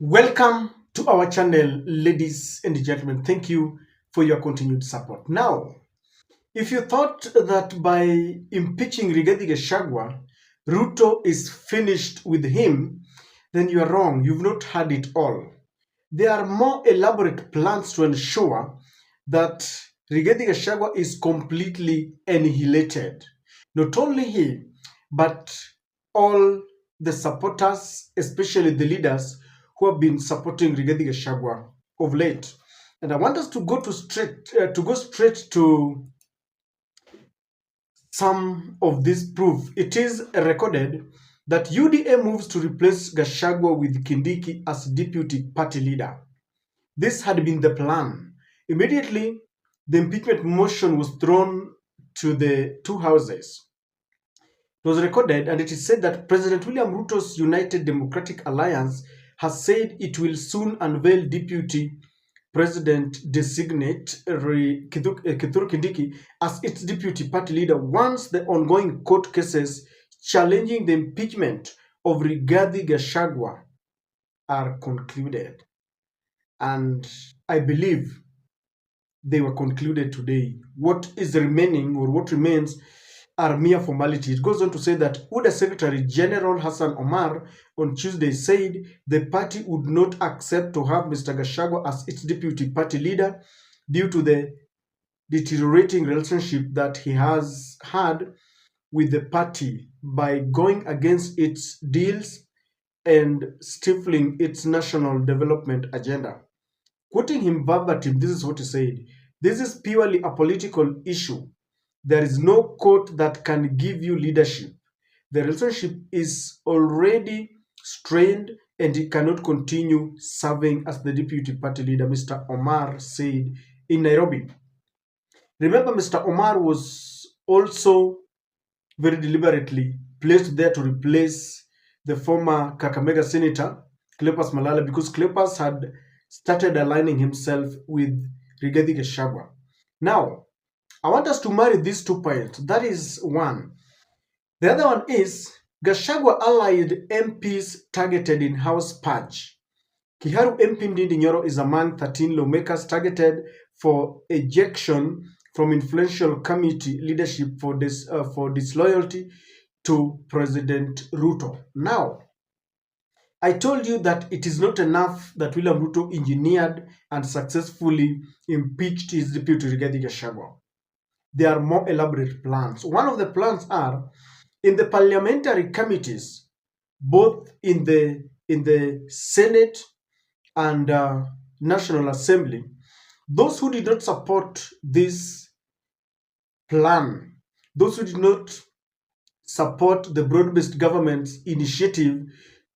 Welcome to our channel, ladies and gentlemen. Thank you for your continued support. Now, if you thought that by impeaching Rigathi Gachagua, Ruto is finished with him, then you are wrong. You've not heard it all. There are more elaborate plans to ensure that Rigathi Gachagua is completely annihilated. Not only he, but all the supporters, especially the leaders who have been supporting Rigathi Gachagua of late. And I want us to go straight to some of this proof. It is recorded that UDA moves to replace Gachagua with Kindiki as deputy party leader. This had been the plan. Immediately, the impeachment motion was thrown to the two houses. It was recorded, and it is said that President William Ruto's United Democratic Alliance has said it will soon unveil Deputy President designate Kithure Kindiki as its deputy party leader once the ongoing court cases challenging the impeachment of Rigathi Gachagua are concluded. And I believe they were concluded today. What is remaining or what remains are mere formality. It goes on to say that UDA Secretary General Hassan Omar on Tuesday said the party would not accept to have Mr. Gachagua as its deputy party leader due to the deteriorating relationship that he has had with the party by going against its deals and stifling its national development agenda. Quoting him verbatim, this is what he said: "This is purely a political issue. There is no court that can give you leadership. The relationship is already strained and he cannot continue serving as the deputy party leader," Mr. Omar said in Nairobi. Remember, Mr. Omar was also very deliberately placed there to replace the former Kakamega Senator, Cleopas Malala, because Cleopas had started aligning himself with Rigathi Gachagua. Now, I want us to marry these 2 points. That is one. The other one is Gachagua allied MPs targeted in House purge. Kiharu MP Ndindi Nyoro is among 13 lawmakers targeted for ejection from influential committee leadership for disloyalty to President Ruto. Now, I told you that it is not enough that William Ruto engineered and successfully impeached his deputy Rigathi Gachagua. There are more elaborate plans. One of the plans are in the parliamentary committees, both in the Senate and National Assembly. Those who did not support this plan, those who did not support the broad-based government's initiative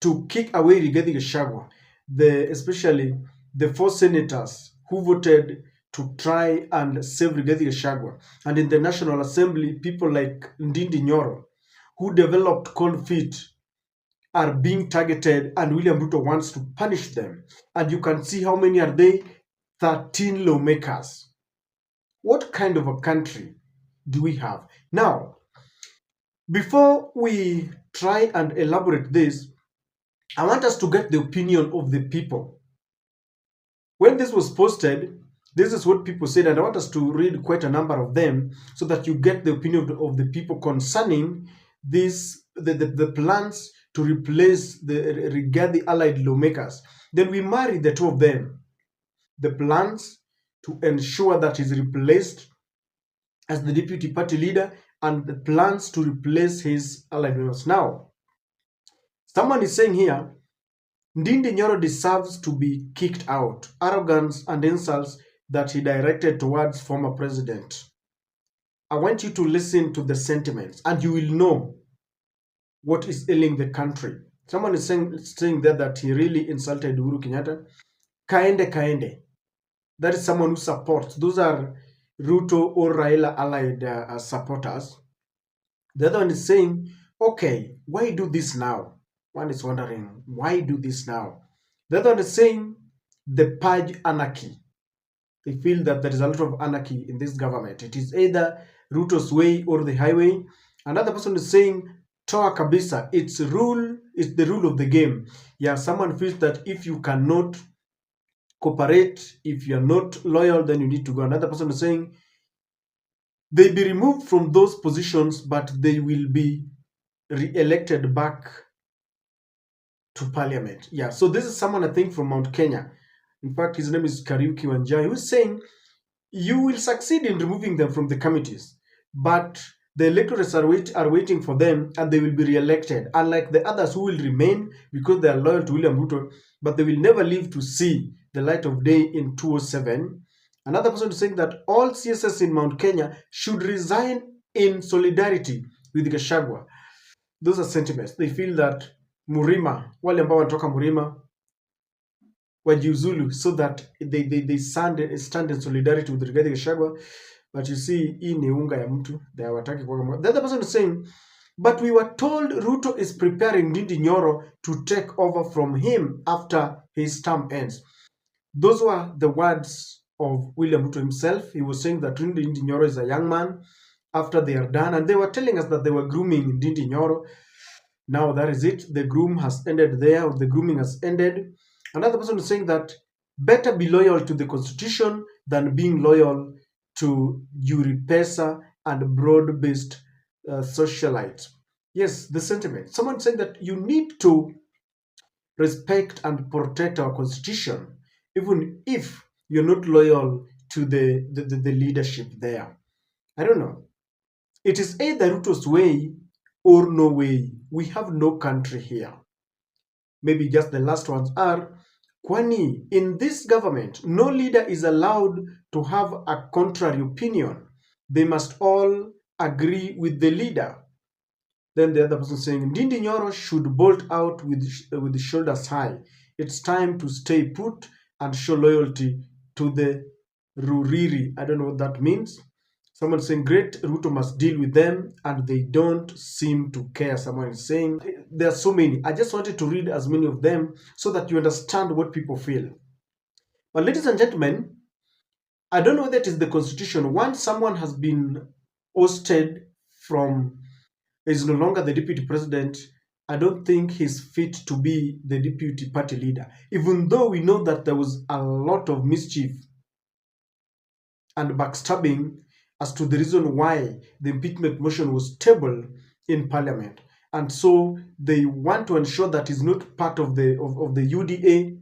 to kick away Rigathi Gachagua, especially the 4 senators who voted to try and save Rigathi Gachagua, and in the National Assembly, people like Ndindi Nyoro, who developed cold feet, are being targeted, and William Ruto wants to punish them. And you can see how many are they? 13 lawmakers. What kind of a country do we have? Now, before we try and elaborate this, I want us to get the opinion of the people. When this was posted, this is what people said, and I want us to read quite a number of them so that you get the opinion of the people concerning the plans to replace the Rigathi allied lawmakers. Then we marry the two of them. The plans to ensure that he's replaced as the deputy party leader and the plans to replace his allied members. Now, someone is saying here, Ndindi Nyoro deserves to be kicked out. Arrogance and insults that he directed towards former president. I want you to listen to the sentiments and you will know what is ailing the country. Someone is saying there that he really insulted Uhuru Kenyatta. Kaende kaende. That is someone who supports. Those are Ruto or Raila allied supporters. The other one is saying, okay, why do this now? One is wondering, why do this now? The other one is saying, the purge anarchy. They feel that there is a lot of anarchy in this government. It is either Ruto's way or the highway. Another person is saying, toa kabisa. It's the rule of the game. Yeah, someone feels that if you cannot cooperate, if you're not loyal, then you need to go. Another person is saying they be removed from those positions, but they will be re-elected back to parliament. Yeah, so this is someone I think from Mount Kenya. In fact, his name is Kariuki Wanjai, who's saying you will succeed in removing them from the committees, but the electorates are waiting for them and they will be re-elected, unlike the others who will remain because they are loyal to William Ruto, but they will never live to see the light of day in 2007. Another person is saying that all CSS in Mount Kenya should resign in solidarity with Gachagua. Those are sentiments. They feel that Murima, wale ambao wanatoka Murima wajiuzulu so that they stand in solidarity with Rigathi Gachagua. But you see, hii ni unga ya mtu. They hawataki kwa kama. The other person is saying, but we were told Ruto is preparing Ndindi Nyoro to take over from him after his term ends. Those were the words of William Ruto himself. He was saying that Ndindi Nyoro is a young man after they are done, and they were telling us that they were grooming Ndindi Nyoro. Now that is it. The groom has ended there, or the grooming has ended. Another person is saying that better be loyal to the constitution than being loyal to Pesa and broad-based socialites. Yes, the sentiment. Someone saying that you need to respect and protect our constitution, even if you're not loyal to the leadership there. I don't know. It is either Ruto's way or no way. We have no country here. Maybe just the last ones are, kwani in this government, no leader is allowed to have a contrary opinion. They must all agree with the leader. Then the other person saying, Ndindi Nyoro should bolt out with the shoulders high. It's time to stay put and show loyalty to the Ruriri. I don't know what that means. Someone saying, great, Ruto must deal with them, and they don't seem to care. Someone is saying, there are so many. I just wanted to read as many of them so that you understand what people feel. But ladies and gentlemen, I don't know whether it is the constitution. Once someone has been ousted from, is no longer the deputy president, I don't think he's fit to be the deputy party leader. Even though we know that there was a lot of mischief and backstabbing as to the reason why the impeachment motion was tabled in parliament. And so they want to ensure that he's not part of the UDA.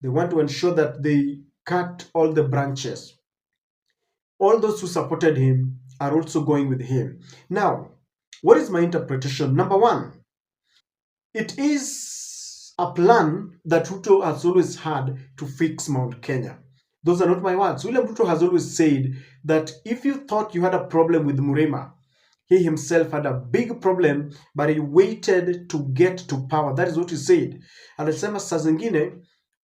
They want to ensure that they cut all the branches. All those who supported him are also going with him. Now, what is my interpretation? Number one, it is a plan that Ruto has always had to fix Mount Kenya. Those are not my words. William Ruto has always said that if you thought you had a problem with Murema, he himself had a big problem, but he waited to get to power. That is what he said. Alisema saa zingine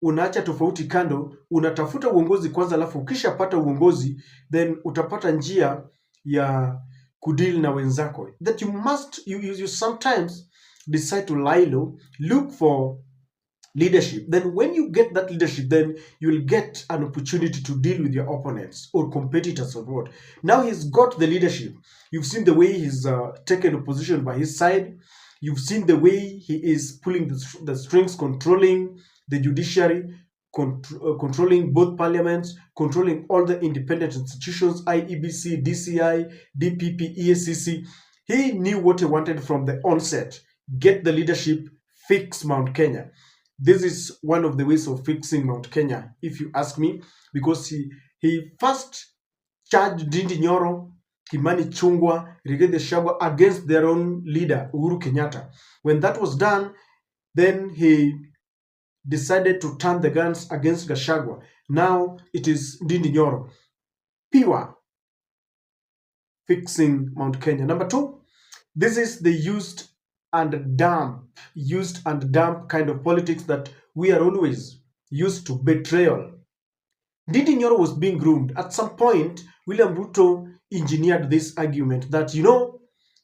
unaacha tofauti kando, unatafuta uongozi kwanza, alafu ukishapata uongozi, then utapata njia ya kudeal na wenzako. That you must, you sometimes decide to lie low, look for leadership. Then when you get that leadership, then you will get an opportunity to deal with your opponents or competitors or what. Now he's got the leadership. You've seen the way he's taken a position by his side. You've seen the way he is pulling the strings, controlling the judiciary, controlling both parliaments, controlling all the independent institutions, IEBC, DCI, DPP, EACC. He knew what he wanted from the onset. Get the leadership, fix Mount Kenya. This is one of the ways of fixing Mount Kenya, if you ask me, because he first charged Ndindi Nyoro, Kimani Chungwa, Rigathi Gachagua against their own leader, Uhuru Kenyatta. When that was done, then he decided to turn the guns against Gachagua. Now it is Ndindi Nyoro. Pure fixing Mount Kenya. Number two, this is the used and dump kind of politics that we are always used to. Betrayal. Ndindi Nyoro was being groomed. At some point, William Ruto engineered this argument that, you know,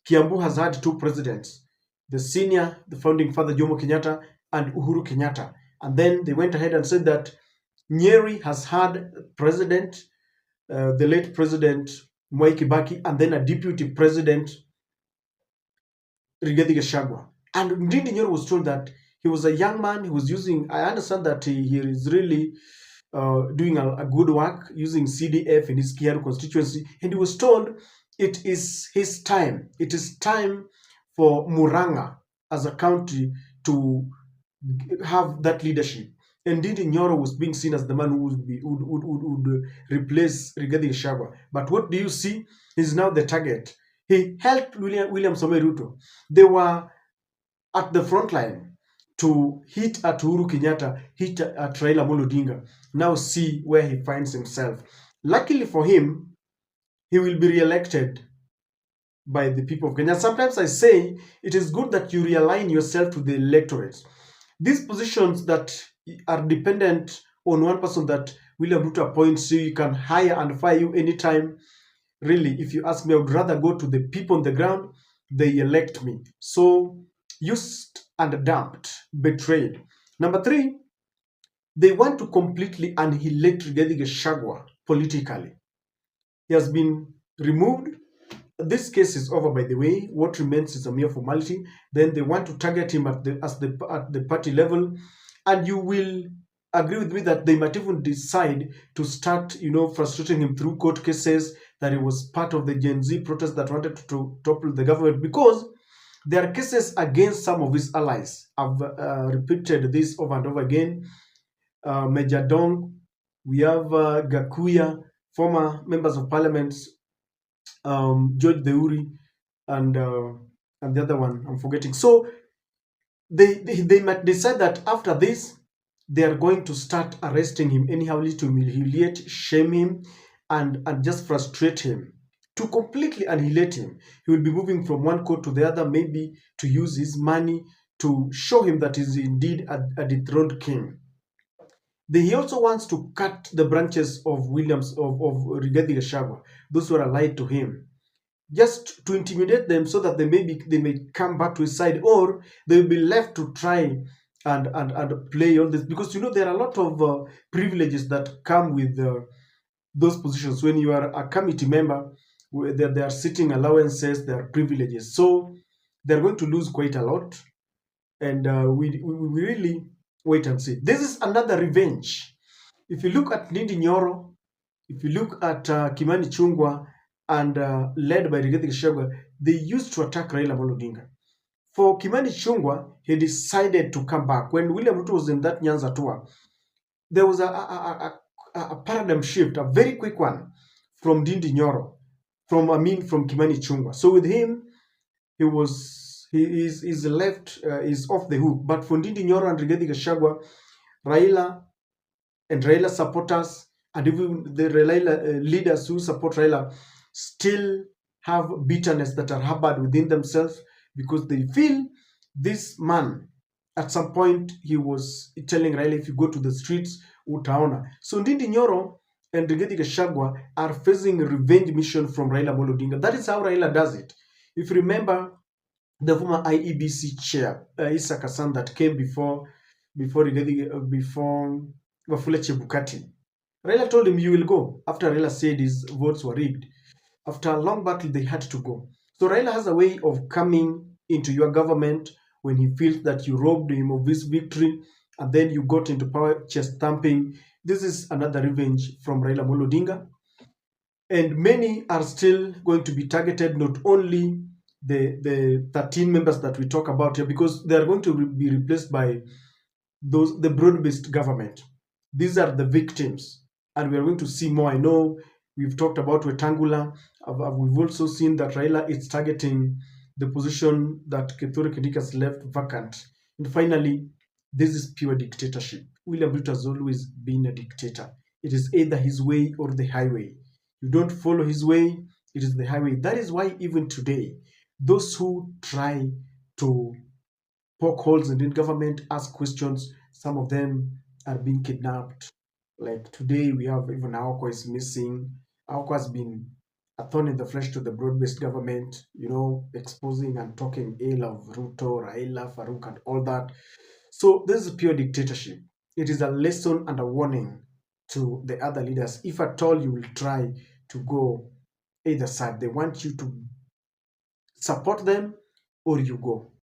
Kiambu has had two presidents, the founding father Jomo Kenyatta and Uhuru Kenyatta. And then they went ahead and said that Nyeri has had president, the late president Mwai Kibaki, and then a deputy president, Rigathi Gachagua. And Ndindi Nyoro was told that he was a young man. He was using. I understand that he is really doing a good work using CDF in his Kiaru constituency, and he was told it is his time. It is time for Muranga as a country to have that leadership. And Ndindi Nyoro was being seen as the man who would replace Rigathi Gachagua. But what do you see? He's now the target. He helped William Samoei Ruto. They were at the front line to hit at Uhuru Kenyatta, hit at Raila Amolo Odinga. Now see where he finds himself. Luckily for him, he will be re-elected by the people of Kenya. Sometimes I say it is good that you realign yourself to the electorate. These positions that are dependent on one person that William Ruto appoints you, you can hire and fire you anytime. Really, if you ask me, I would rather go to the people on the ground. They elect me. So, used and dumped, betrayed. Number three, they want to completely annihilate Rigathi Gachagua politically. He has been removed. This case is over, by the way. What remains is a mere formality. Then they want to target him at the party level, and you will agree with me that they might even decide to start, frustrating him through court cases, that he was part of the Gen Z protest that wanted to topple the government, because there are cases against some of his allies. I've repeated this over and over again. Major Dong, we have Gakuya, former members of parliament, George Deuri, and the other one I'm forgetting. So they might decide that after this they are going to start arresting him anyhowly to humiliate, shame him, and just frustrate him, to completely annihilate him. He will be moving from one court to the other, maybe to use his money to show him that he's indeed a dethroned king. He also wants to cut the branches of of Rigathi Gachagua, those who are allied to him, just to intimidate them so that they may come back to his side, or they will be left to try and play all this, because there are a lot of privileges that come with those positions. When you are a committee member, there are sitting allowances, there are privileges, so they're going to lose quite a lot. And we really wait and see. This is another revenge. If you look at Ndindi Nyoro, if you look at Kimani Chungwa, and led by Rigathi Gachagua, they used to attack Raila Amolo Odinga. For Kimani Chungwa, he decided to come back. When William Ruto was in that Nyanza tour, there was a paradigm shift, a very quick one, from Ndindi Nyoro, from Kimani Chungwa. So with him, his left is off the hook. But for Ndindi Nyoro and Rigathi Gachagua, Raila and Raila supporters, and even the Raila leaders who support Raila, still have bitterness that are harbored within themselves, because they feel this man, at some point, he was telling Raila, if you go to the streets, utaona. So Ndindi Nyoro and Rigathi Gachagua are facing a revenge mission from Raila Amolo Odinga. That is how Raila does it. If you remember, the former IEBC chair, Issa Kassan, that came before before Wafula Chebukati, Raila told him, you will go. After Raila said his votes were rigged, after a long battle, they had to go. So Raila has a way of coming into your government when he feels that you robbed him of his victory, and then you got into power, chest thumping. This is another revenge from Raila Amolo Odinga. And many are still going to be targeted, not only the 13 members that we talk about here, because they are going to be replaced by the broad-based government. These are the victims, and we are going to see more. I know we've talked about Wetangula. We've also seen that Raila is targeting the position that Kithure Kindiki has left vacant. And finally, this is pure dictatorship. William Ruto has always been a dictator. It is either his way or the highway. You don't follow his way, it is the highway. That is why even today, those who try to poke holes in the government, ask questions, some of them are being kidnapped. Like today, we have even Aoko is missing. Aoko has been a thorn in the flesh to the broad-based government, exposing and talking ill of Ruto, Raila, Farouk, and all that. So this is pure dictatorship. It is a lesson and a warning to the other leaders. If at all you will try to go either side, they want you to support them or you go.